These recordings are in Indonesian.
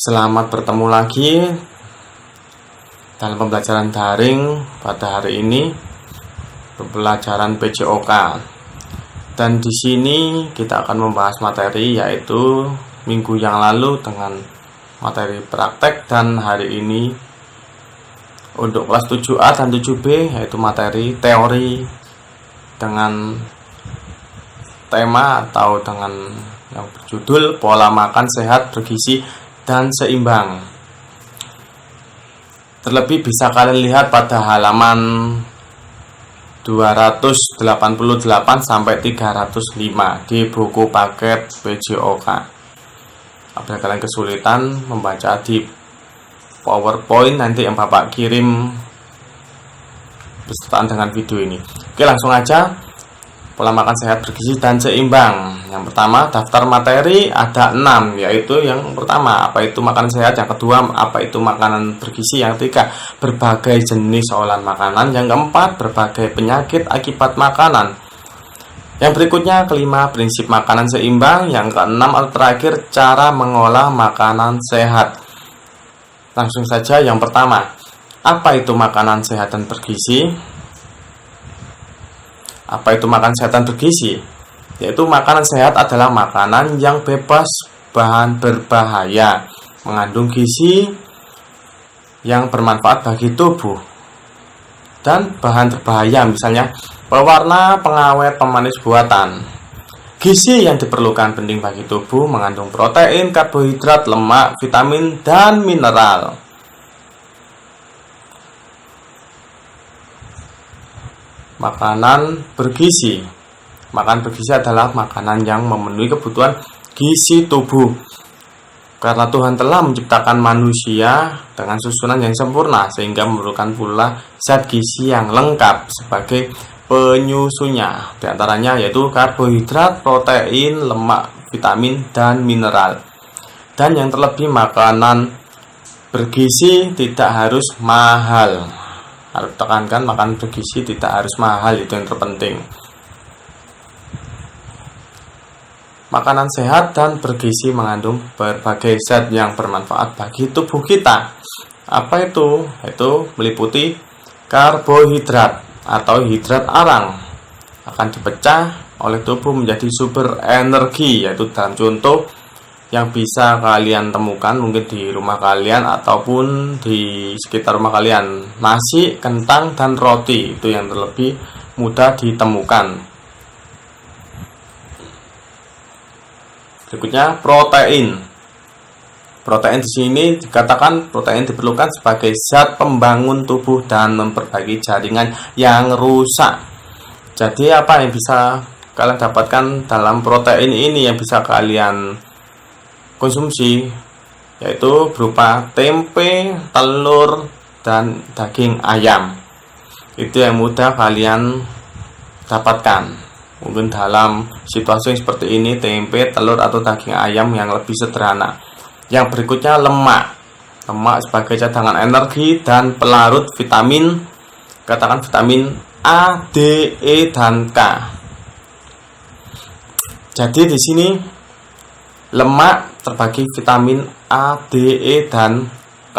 Selamat bertemu lagi dalam pembelajaran daring pada hari ini, pembelajaran PJOK. Dan di sini kita akan membahas materi yaitu minggu yang lalu dengan materi praktek, dan hari ini untuk kelas 7A dan 7B yaitu materi teori dengan tema atau dengan yang berjudul pola makan sehat, bergizi, dan seimbang. Terlebih bisa kalian lihat pada halaman 288 sampai 305 di buku paket PJOK. Apabila kalian kesulitan membaca di PowerPoint, nanti yang Bapak kirim besertaan dengan video ini. Oke, langsung aja. Pola makan sehat, bergizi, dan seimbang. Yang pertama, daftar materi ada 6, yaitu yang pertama, apa itu makanan sehat. Yang kedua, apa itu makanan bergizi. Yang ketiga, berbagai jenis olahan makanan. Yang keempat, berbagai penyakit akibat makanan. Yang berikutnya, kelima, prinsip makanan seimbang. Yang keenam atau terakhir, cara mengolah makanan sehat. Langsung saja, yang pertama, apa itu makanan sehat dan bergizi? Apa itu makanan sehat dan bergizi? Yaitu makanan sehat adalah makanan yang bebas bahan berbahaya, mengandung gizi yang bermanfaat bagi tubuh, dan bahan berbahaya misalnya pewarna, pengawet, pemanis buatan. Gizi yang diperlukan penting bagi tubuh mengandung protein, karbohidrat, lemak, vitamin, dan mineral. Makanan bergizi. Makanan bergizi adalah makanan yang memenuhi kebutuhan gizi tubuh. Karena Tuhan telah menciptakan manusia dengan susunan yang sempurna, sehingga memerlukan pula zat gizi yang lengkap sebagai penyusunnya. Di antaranya yaitu karbohidrat, protein, lemak, vitamin, dan mineral. Dan yang terlebih, makanan bergizi tidak harus mahal. Harus tekankan, makan bergizi tidak harus mahal, itu yang terpenting. Makanan sehat dan bergizi mengandung berbagai zat yang bermanfaat bagi tubuh kita. Apa itu? Itu meliputi karbohidrat atau hidrat arang, akan dipecah oleh tubuh menjadi sumber energi, yaitu dalam contoh yang bisa kalian temukan mungkin di rumah kalian ataupun di sekitar rumah kalian, nasi, kentang, dan roti. Itu yang terlebih mudah ditemukan. Berikutnya, protein. Protein di sini dikatakan protein diperlukan sebagai zat pembangun tubuh dan memperbaiki jaringan yang rusak. Jadi apa yang bisa kalian dapatkan dalam protein ini yang bisa kalian konsumsi, yaitu berupa tempe, telur, dan daging ayam. Itu yang mudah kalian dapatkan. Mungkin dalam situasi yang seperti ini, tempe, telur, atau daging ayam yang lebih sederhana. Yang berikutnya, lemak. Lemak sebagai cadangan energi dan pelarut vitamin, katakan vitamin A, D, E, dan K. Jadi di sini lemak terbagi vitamin A, D, E, dan K.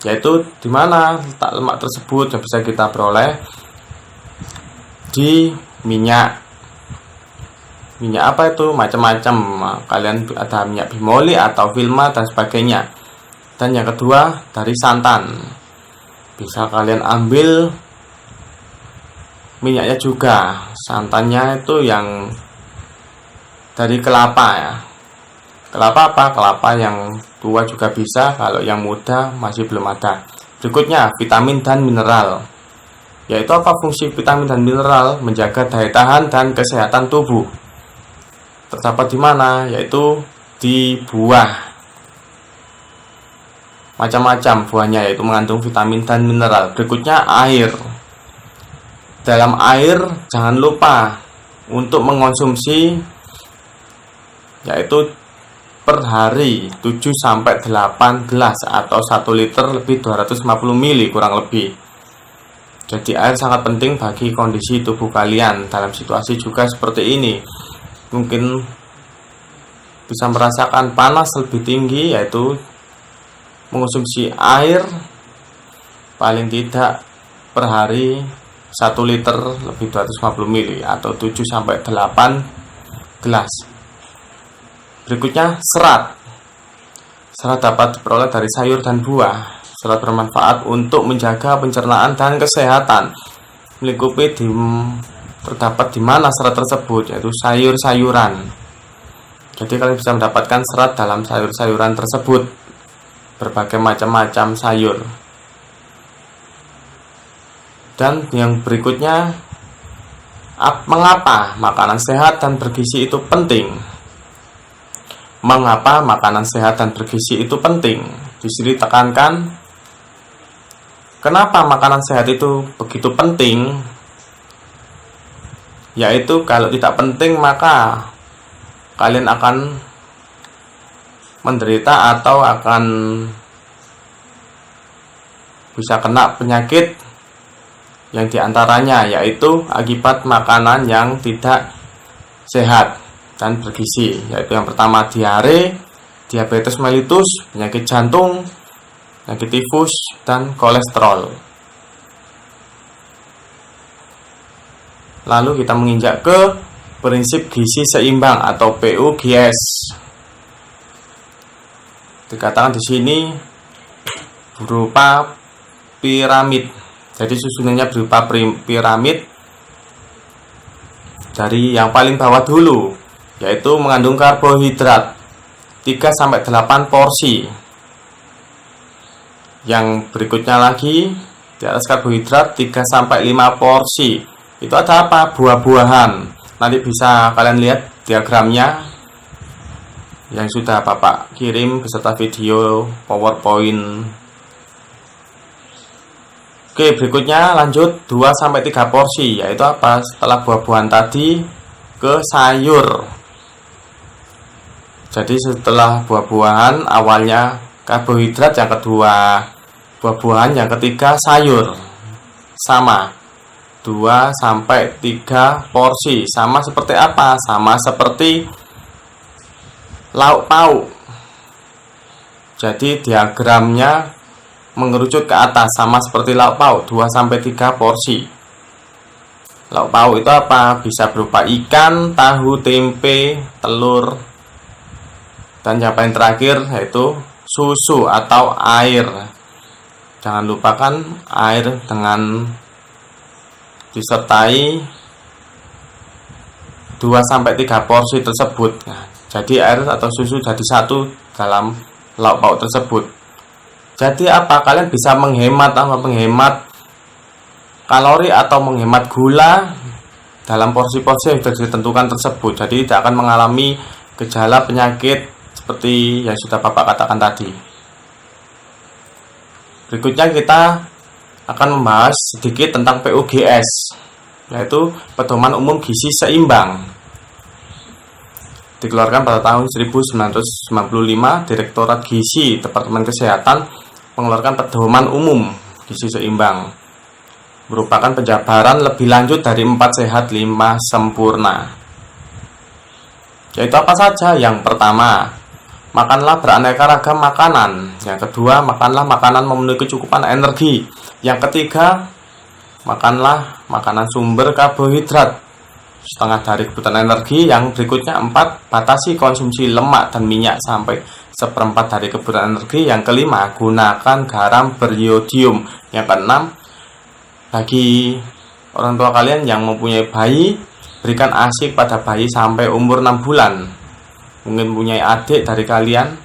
Yaitu di mana letak lemak tersebut yang bisa kita peroleh di minyak. Minyak apa itu? Macam-macam. Kalian ada minyak bimoli atau Vilma dan sebagainya. Dan yang kedua, dari santan. Bisa kalian ambil minyaknya juga. Santannya itu yang dari kelapa ya. Kelapa apa? Kelapa yang tua juga bisa, kalau yang muda masih belum ada. Berikutnya, vitamin dan mineral. Yaitu apa fungsi vitamin dan mineral? Menjaga daya tahan dan kesehatan tubuh. Terdapat di mana? Yaitu di buah. Macam-macam buahnya, yaitu mengandung vitamin dan mineral. Berikutnya, air. Dalam air jangan lupa untuk mengonsumsi, yaitu per hari 7-8 gelas atau 1 liter lebih 250 ml kurang lebih. Jadi air sangat penting bagi kondisi tubuh kalian dalam situasi juga seperti ini. Mungkin bisa merasakan panas lebih tinggi, yaitu mengonsumsi air paling tidak per hari 1 liter lebih 250 ml atau 7 sampai 8 gelas. Berikutnya serat. Serat dapat diperoleh dari sayur dan buah. Serat bermanfaat untuk menjaga pencernaan dan kesehatan. Melingkupi terdapat di mana serat tersebut, yaitu sayur-sayuran. Jadi kalian bisa mendapatkan serat dalam sayur-sayuran tersebut, berbagai macam-macam sayur. Dan yang berikutnya, mengapa makanan sehat dan bergizi itu penting? Mengapa makanan sehat dan bergizi itu penting? Di sini tekankan, kenapa makanan sehat itu begitu penting? Yaitu kalau tidak penting maka kalian akan menderita atau akan bisa kena penyakit yang diantaranya yaitu akibat makanan yang tidak sehat dan bergizi, yaitu yang pertama diare, diabetes mellitus, penyakit jantung, penyakit tifus, dan kolesterol. Lalu kita menginjak ke prinsip gizi seimbang atau PUGS. Dikatakan di sini berupa piramid. Jadi susunannya berupa piramid dari yang paling bawah dulu, yaitu mengandung karbohidrat 3-8 porsi. Yang berikutnya lagi di atas karbohidrat 3-5 porsi. Itu ada apa? Buah-buahan. Nanti bisa kalian lihat diagramnya yang sudah Bapak kirim beserta video PowerPoint. Oke, berikutnya lanjut 2-3 porsi, yaitu apa? Setelah buah-buahan tadi ke sayur. Jadi setelah buah-buahan awalnya karbohidrat, yang kedua buah-buahan, yang ketiga sayur. Sama 2-3 porsi. Sama seperti apa? Sama seperti lauk pauk. Jadi diagramnya mengerucut ke atas, sama seperti lauk pauk, 2-3 porsi. Lauk pauk itu apa? Bisa berupa ikan, tahu, tempe, telur, dan yang paling terakhir yaitu susu atau air. Jangan lupakan air dengan disertai 2-3 porsi tersebut. Nah, jadi air atau susu jadi satu dalam lauk pauk tersebut. Jadi apa? Kalian bisa menghemat kalori atau menghemat gula dalam porsi-porsi yang sudah ditentukan tersebut. Jadi tidak akan mengalami gejala penyakit seperti yang sudah Bapak katakan tadi. Berikutnya kita akan membahas sedikit tentang PUGS, yaitu Pedoman Umum Gizi Seimbang. Dikeluarkan pada tahun 1995, Direktorat Gizi Departemen Kesehatan mengeluarkan Pedoman Umum Gizi Seimbang. Merupakan penjabaran lebih lanjut dari 4 sehat 5 sempurna. Yaitu apa saja? Yang pertama, makanlah beraneka ragam makanan. Yang kedua, makanlah makanan memenuhi kecukupan energi. Yang ketiga, makanlah makanan sumber karbohidrat setengah dari kebutuhan energi. Yang berikutnya 4, batasi konsumsi lemak dan minyak sampai 1/4 dari kebutuhan energi. Yang kelima, gunakan garam beriodium. Yang keenam, bagi orang tua kalian yang mempunyai bayi, berikan ASI pada bayi sampai umur 6 bulan. Mungkin punya adik dari kalian.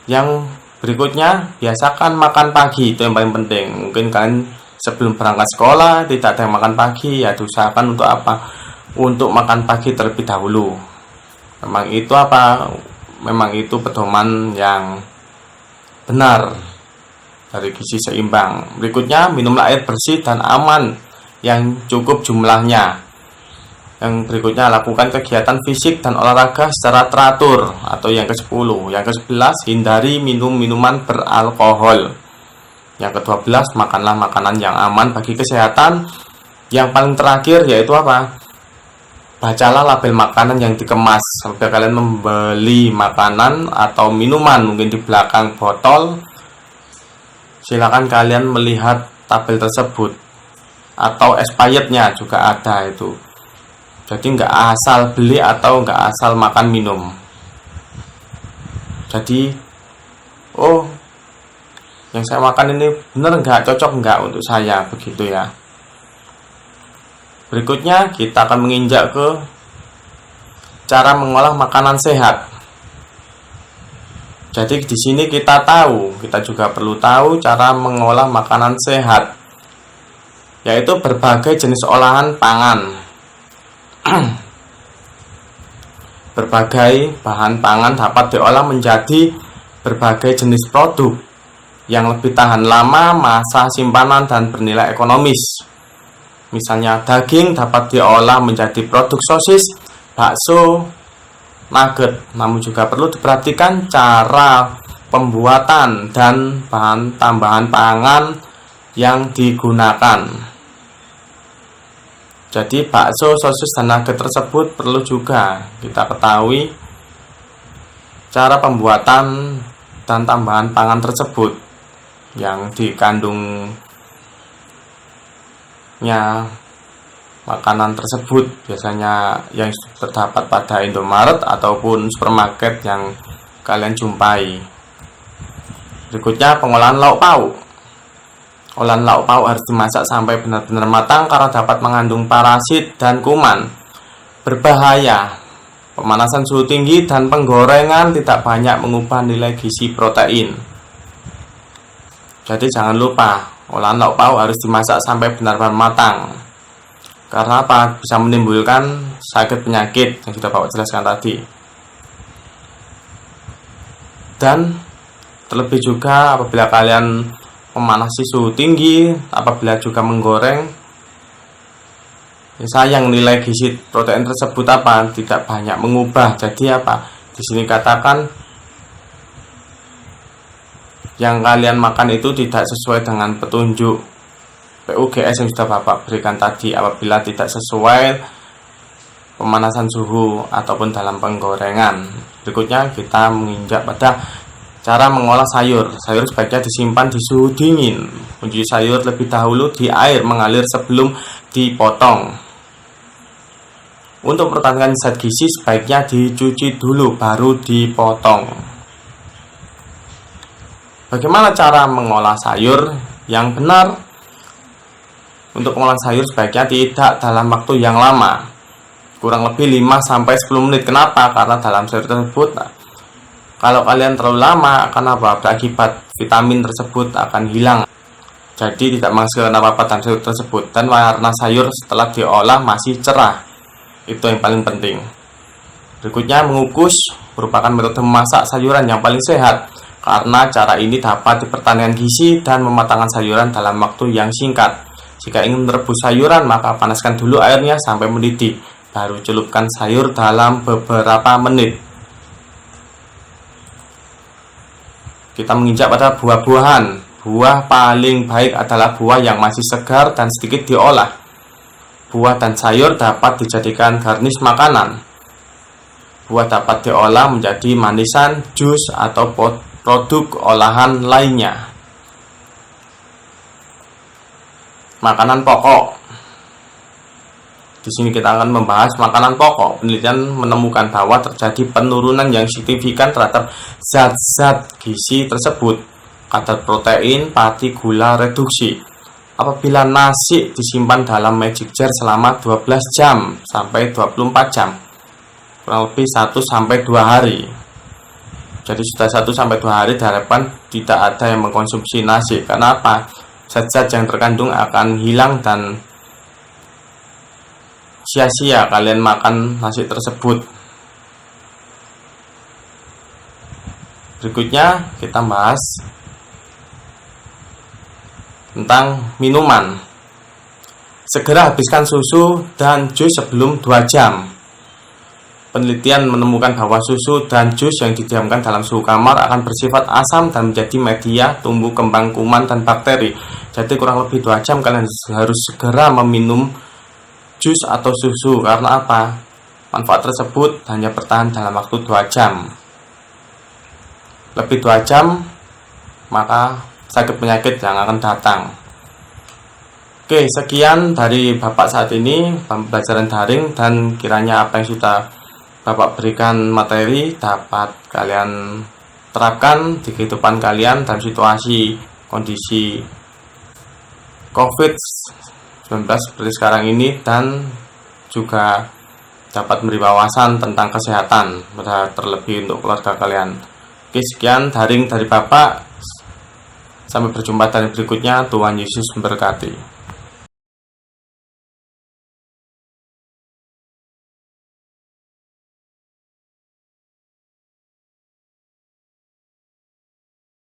Yang berikutnya, biasakan makan pagi, itu yang paling penting. Mungkin kalian sebelum berangkat sekolah tidak ada yang makan pagi, ya diusahakan untuk apa? Untuk makan pagi terlebih dahulu. Memang itu apa? Memang itu pedoman yang benar dari gizi seimbang. Berikutnya, minumlah air bersih dan aman yang cukup jumlahnya. Yang berikutnya, lakukan kegiatan fisik dan olahraga secara teratur, atau yang ke-10. Yang ke-11, hindari minum minuman beralkohol. Yang ke-12, makanlah makanan yang aman bagi kesehatan. Yang paling terakhir yaitu apa? bacalah label makanan yang dikemas. Sampai kalian membeli makanan atau minuman mungkin di belakang botol, silakan kalian melihat tabel tersebut, atau expirednya juga ada itu. Jadi nggak asal beli atau nggak asal makan minum. Jadi oh, yang saya makan ini benar nggak, cocok nggak untuk saya, begitu ya. Berikutnya kita akan menginjak ke cara mengolah makanan sehat. Jadi di sini kita juga perlu tahu cara mengolah makanan sehat, yaitu berbagai jenis olahan pangan. Berbagai bahan pangan dapat diolah menjadi berbagai jenis produk yang lebih tahan lama, masa simpanan, dan bernilai ekonomis. Misalnya daging dapat diolah menjadi produk sosis, bakso, nugget. Namun juga perlu diperhatikan cara pembuatan dan bahan tambahan pangan yang digunakan. Jadi bakso, sosis, dan nugget tersebut perlu juga kita ketahui cara pembuatan dan tambahan pangan tersebut yang dikandungnya makanan tersebut, biasanya yang terdapat pada Indomaret ataupun supermarket yang kalian jumpai. Berikutnya pengolahan lauk pauk. Olahan lauk pauk harus dimasak sampai benar-benar matang karena dapat mengandung parasit dan kuman berbahaya. Pemanasan suhu tinggi dan penggorengan tidak banyak mengubah nilai gizi protein. Jadi jangan lupa, olahan lauk pauk harus dimasak sampai benar-benar matang. Karena apa? Bisa menimbulkan sakit penyakit yang sudah Bapak jelaskan tadi. Dan terlebih juga apabila kalian memanasi suhu tinggi, apabila juga menggoreng, sayang nilai gizi protein tersebut tidak banyak mengubah. Jadi di sini katakan yang kalian makan itu tidak sesuai dengan petunjuk PUGS yang sudah Bapak berikan tadi. Apabila tidak sesuai pemanasan suhu ataupun dalam penggorengan. Berikutnya kita menginjak pada cara mengolah sayur. Sayur sebaiknya disimpan di suhu dingin. Mencuci sayur lebih dahulu di air mengalir sebelum dipotong. Untuk pertahankan zat gizi sebaiknya dicuci dulu baru dipotong. Bagaimana cara mengolah sayur yang benar? Untuk pengolahan sayur sebaiknya tidak dalam waktu yang lama, kurang lebih 5-10 menit. Kenapa? Karena dalam sayur tersebut, kalau kalian terlalu lama, berakibat vitamin tersebut akan hilang. Jadi tidak menghasilkan apa-apa dalam sayur tersebut. Dan warna sayur setelah diolah masih cerah. Itu yang paling penting. Berikutnya mengukus merupakan metode memasak sayuran yang paling sehat. Karena cara ini dapat dipertahankan gizi dan mematangkan sayuran dalam waktu yang singkat. Jika ingin merebus sayuran, maka panaskan dulu airnya sampai mendidih. Baru celupkan sayur dalam beberapa menit. Kita menginjak pada buah-buahan. Buah paling baik adalah buah yang masih segar dan sedikit diolah. Buah dan sayur dapat dijadikan garnish makanan. Buah dapat diolah menjadi manisan, jus, atau produk olahan lainnya. Makanan pokok. Di sini kita akan membahas makanan pokok. Penelitian menemukan bahwa terjadi penurunan yang signifikan terhadap zat-zat gizi tersebut. Kadar protein, pati, gula reduksi apabila nasi disimpan dalam magic jar selama 12 jam sampai 24 jam. Kurang lebih 1-2 hari. Jadi sudah 1-2 hari diharapkan tidak ada yang mengkonsumsi nasi. Karena apa? Zat-zat yang terkandung akan hilang dan sia-sia kalian makan nasi tersebut. Berikutnya kita bahas tentang minuman. Segera habiskan susu dan jus sebelum 2 jam. Penelitian menemukan bahwa susu dan jus yang didiamkan dalam suhu kamar akan bersifat asam dan menjadi media tumbuh kembang kuman dan bakteri. Jadi kurang lebih 2 jam kalian harus segera meminum jus atau susu. Karena apa? Manfaat tersebut hanya bertahan dalam waktu 2 jam. Lebih 2 jam, maka sakit penyakit yang akan datang. Oke, sekian dari Bapak saat ini pembelajaran daring, dan kiranya apa yang sudah Bapak berikan materi dapat kalian terapkan di kehidupan kalian dalam situasi kondisi COVID-19 seperti sekarang ini, dan juga dapat memberi wawasan tentang kesehatan, terlebih untuk keluarga kalian. Oke, sekian daring dari Bapak. Sampai berjumpa dari berikutnya. Tuhan Yesus memberkati.